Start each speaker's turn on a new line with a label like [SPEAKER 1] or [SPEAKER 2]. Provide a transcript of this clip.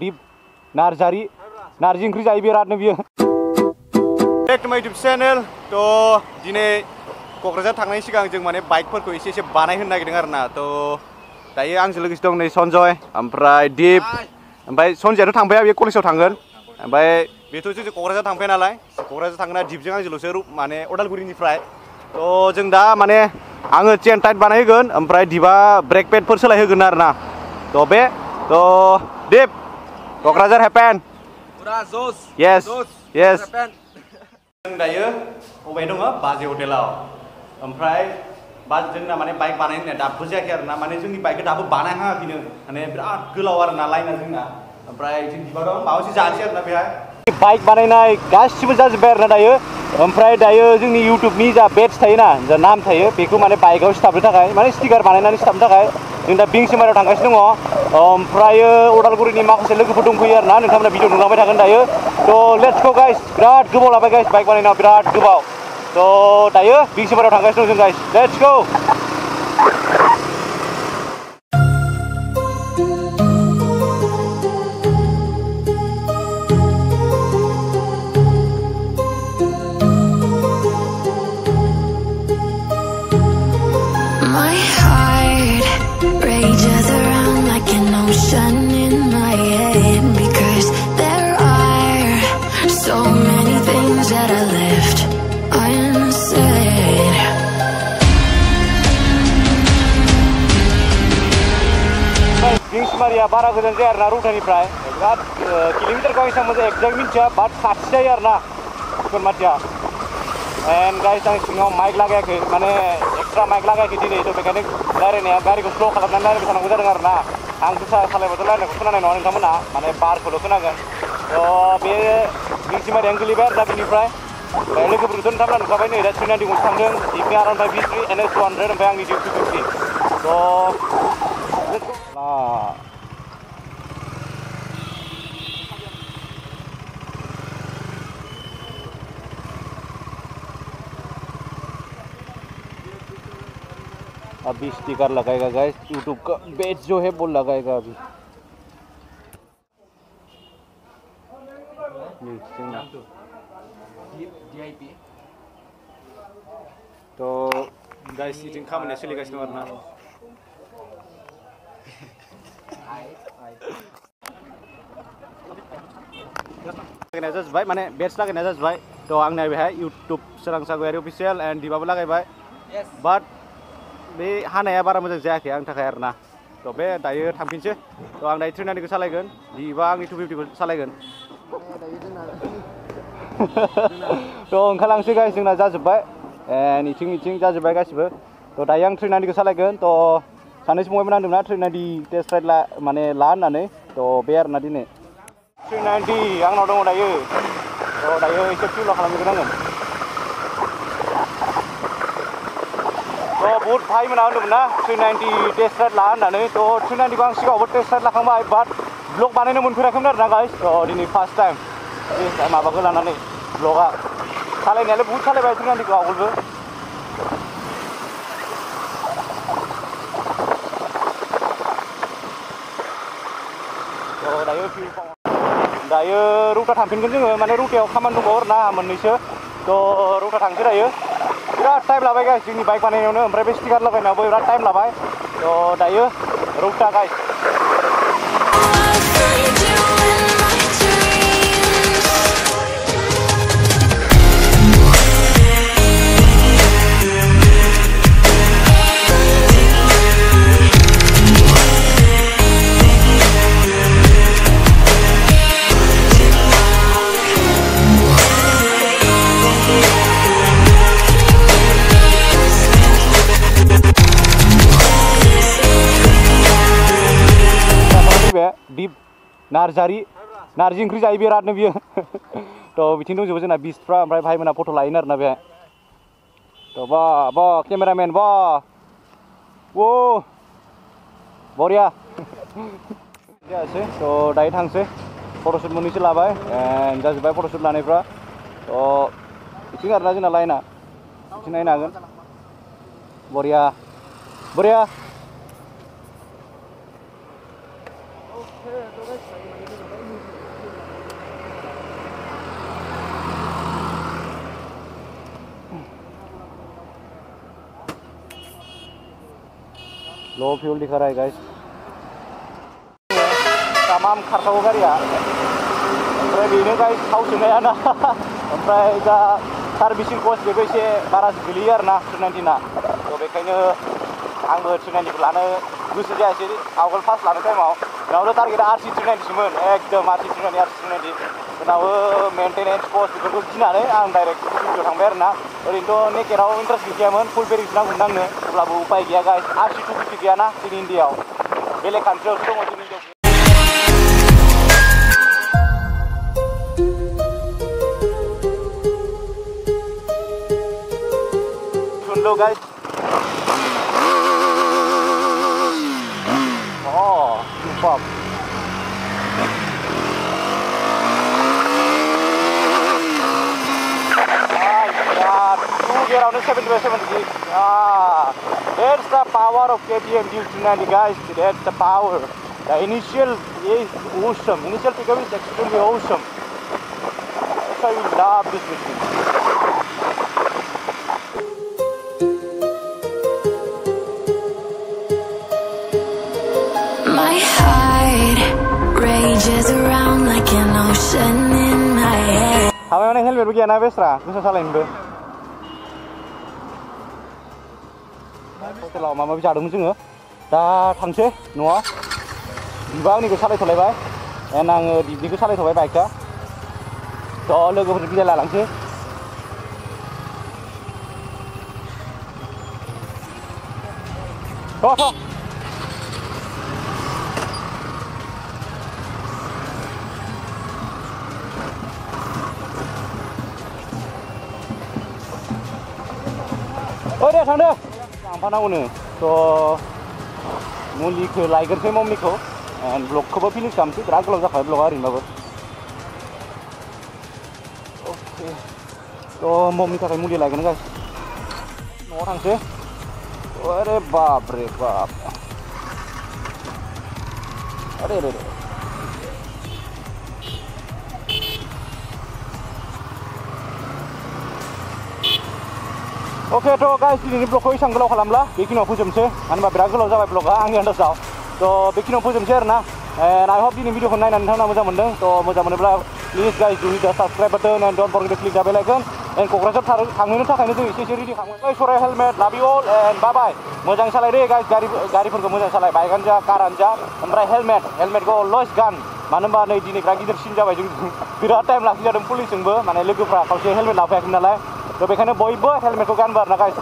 [SPEAKER 1] दिप नारजि ओंख्रि जायो बिरादनो बियो। Back to my YouTube channel. तो दिनै क'क्राझार थांनायनि सिगां जों माने बाइकफोरखौ एसे बानायहोनो नागिरदों आरोना। तो दायो आंजों लोगोसे दं नै सन्जय ओमफ्राय दिप ओमफ्राय सन्जयाथ' थांफाया, बे कलेजाव थांगोन। ओमफ्राय बेथ' जों क'क्राझार थांफाया नालाय, क'क्राझार थांना दिपजों आंजोंल'सो माने उदालगुरिनिफ्राय। तो जों दा माने आङो चेन टाइट बानायहोगोन ओमफ्राय दिपआ ब्रेक पेडफोर सोलायहोगोन आरोना। तो दिप क'क्राझार हेपेन
[SPEAKER 2] पुरा जोस
[SPEAKER 1] यस यस।
[SPEAKER 2] हेपेन।
[SPEAKER 1] जों दायो बबे दङ बाजै हटेलाव। ओमफ्राय जोंना माने बाइक बानायनाया दाबो जायाखै आरोना, माने जोंनि बाइकखौ दाबो बानायहाङाखैनो, माने बिराद गोलाव आरोना लाइना जोंना। ओमफ्राय जों दिपा दं माबा मोनसे जानोसै आरोना बेहाय। बाइक बानायनाय गासिबो जाजोब्बाय आरोना दायो। ओमफ्राय दायो जोंनि इउटुबनि जा बेडज थायोना, जा नाम थायो, बेखौ माने बाइकआव सिथाबनो थाखाय माने स्टिकार बानायनानै सिथाबनो थाखाय जों दा बिंसिमारायाव थांगासिनो दङ। ओमफ्रायो उदालगुरिनि माखासे लोगोफोर दंफैयो आरोना, नोंथांमोना भिडिअ नुलांबाय थागोन दायो। तो लेट्स गो गाइस, बिराद गोबाव लाबाय गाइस बाइक बानायनायाव, बिराद गोबाव। तो दायो बिंसिमारायाव थांगासिनो दं जों गाइस, लेट्स गो। बिंसिमारिया बारा गोजान जाया आरोना रुटानिफ्राय, बिराद किल'मिटारखौ आं एसेबां मोजां एक्जाक्ट मिन्थिया, बाट खाथि जायो आरोना खुरमाथिया। एन्ड गाइस आं सिङाव माइक लागायाखै, माने एक्सट्रा माइक लागायाखै दिनै। तो बेखायनो रायलायनाया गारिखौ स्ल' खालामनानै रायलायबाय थानांगौ जादों आरोना। आं गोसा सालायबाथ' रायलायनायखौ खोनानाय नङा नोंथांमोना, माने बारखौल' खोनागोन। तो बे बिंसिमारियानो गोलैबाय आरोना बिनिफ्राय। लोगोफोरखौथ' नोंथांमोना नुखाबाय, नै दा 390 गंसे थांदों, दिपनि आराउन्ड 5 NS 200, ओमफ्राय आंनि दिप 250। तो अभी स्टिकर लगाएगा गाइस, यूट्यूब का बेच जो है वो लगाएगा अभी। तो गाइस इथिं खामानिया सोलिगासिनो दं आरोना। लागायनाय जाजोब्बाय, माने बेट्स लागायनाय जाजोब्बाय। तो आंना बेहाय यूट्यूब सोरां सागुयारि अफिसियेल एन्ड दिपाबो लागायबाय। बाट बे हानाया बारा मोजां जायाखै आंनि थाखाय आरोना। तो बे दायो थांफिनसै। तो आं दायो 390खौ सालायगोन, दिपा आंनि 250खौ सालायगोन। तो ओंखारलांसै गाइस, जोंना जाजोब्बाय एन्ड इथिं जाजोब्बाय गासिबो। तो दायो आं 390खौ सालायगोन। तो सानैसो फंबायमोन आंदोंना 390 टेस्ट राइड माने ला होननानै। तो बे आरोना दिनै 390 आंनाव दङ दायो। तो दायो एसे फिउल खालामगोन आङो। तो बहुत भाई मोना होनदोंमोन ना 390 टेस्ट राइड ला होननानै। तो 390खौ आं सिगाङावबो टेस्ट राइड लाखांबाय, बाट ब्लग बानायनो मोनफेराखैमोन आरोना गाइस। तो दिनै फार्स्ट टाइम बे माबाखौ लानानै ब्लगा सालायनायालाय बहुत सालायबाय 390खौ आवगोलबो। तो दायो रुटा थांफिनगोन जोङो, माने रुटायाव खामानि दंबावो आरोना मोननैसो। तो रुटा थांसै दायो। बिराद टाइम लाबाय गाइस जोंनि बाइक बानायनायावनो, ओमफ्राय बे स्टिकार लगायनायावबो बिराद टाइम लाबाय। तो दायो रुटा गाइस। दिप नारजि ओंख्रि जायो बिरादनो बियो। तो बिथिं दंजोबो जोंना बिस्टफ्रा, ओमफ्राय भाइमोना फट' लायोनो आरोना बेहाय। तो बा केमेरामेन वो बरिया जायासै। तो दायो थांसै, फट'शुट मोननैसो लाबाय एन्ड जाजोब्बाय फट'शुट लानायफ्रा। तो बिथिं आरोना जोंना लाइना, बिथिं नायनो हागोन, बरिया। लो फ्यूल दिखा रहा है गाइस तमाम खारखाव गारिया ओमफ्राय बेनो गाइस थाव सोनाया ना ओमफ्राय दा सार्भिसिं कस्ट बेबो एसे बारा गोलैयो आरो ना 390 ना थ' बेखायनो आंबो 390 लानो गोसो जायासै आवगोल फार्स्ट लानो टाइमाव उनावनो टारगेटआ RC 390 सोमोन एकदम RC 390 उनावबो मेन्टेनेन्स कस्ट बेफोरखौ गिनानै आं डाइरेक्ट 250 थांबाय आरो ना ओरैनोथ' नेकेराव इन्ट्रेस्ट गैयामोन फुल पेरिस नांगौमोन आंनो अब्लाबो उपाय गैया गाइस RC 250 गैयाना जोंनि इन्डियाआव बेलेग कान्ट्रियावसो दङ जोंनि इन्डियाआव सुनलो guys Pop. God, 2 gear on 70/70. That's the power of KTM D390, guys. That's the power. The initial is awesome. Initial pickup is extremely awesome. That's why we love this machine.
[SPEAKER 2] My heart rages around like an ocean in my head.
[SPEAKER 1] Hawai mana helmet begini na besra, bisa salahin be. Hotel lama bisa ada muncul nggak? Dah tangse, nuah. Dibang ni gue salai tolai bay, enang di gue salai tolai bay ka. Soalnya gue pergi jalan langsung. Toh. Oh deh, sana. Apa namanya? So, mulik lager saya mau mikro, and blok kau pilih samsi, terang kalau saya blok hari ini, Oke. So, mau mikro kayak mulik lager guys. Orang sih. Ore bab. Are. Oke to guys, ini vlogखौ एसां गोलाव खालामला बेखिनियाव फोजोबनोसै मानो होनबा बिराद गोलाव जाबाय vlogआ आंनि आन्दाजाव थ' बेखिनियाव फोजोबनोसै आरोना and I hope दिनै भिडिअखौ नायनानै नोंथांमोना मोजां मोनदों थ' मोजां मोनोब्ला please guys do hit the subscribe button and don't forget to click the bell icon and Kokrajhar थांनो थाखायनो जों एसे रेडि खालामो सराय helmet love you all and bye bye मोजां सालायदे guys गारिफोरखौ मोजां सालाय बाइकआनो जा कारानो जा ओमफ्राय हेलमेटखौ always गान मानो होनबा नै दिनै बिराद गिदिरसिन जाबाय जों बिराद टाइम लाखिजादों पुलिसजोंबो माने लोगोफ्रा खावसे हेलमेट लाफायाखै नालाय थ' बेखायनो बयबो हेलमेटखौ गानबो आरोना गाइस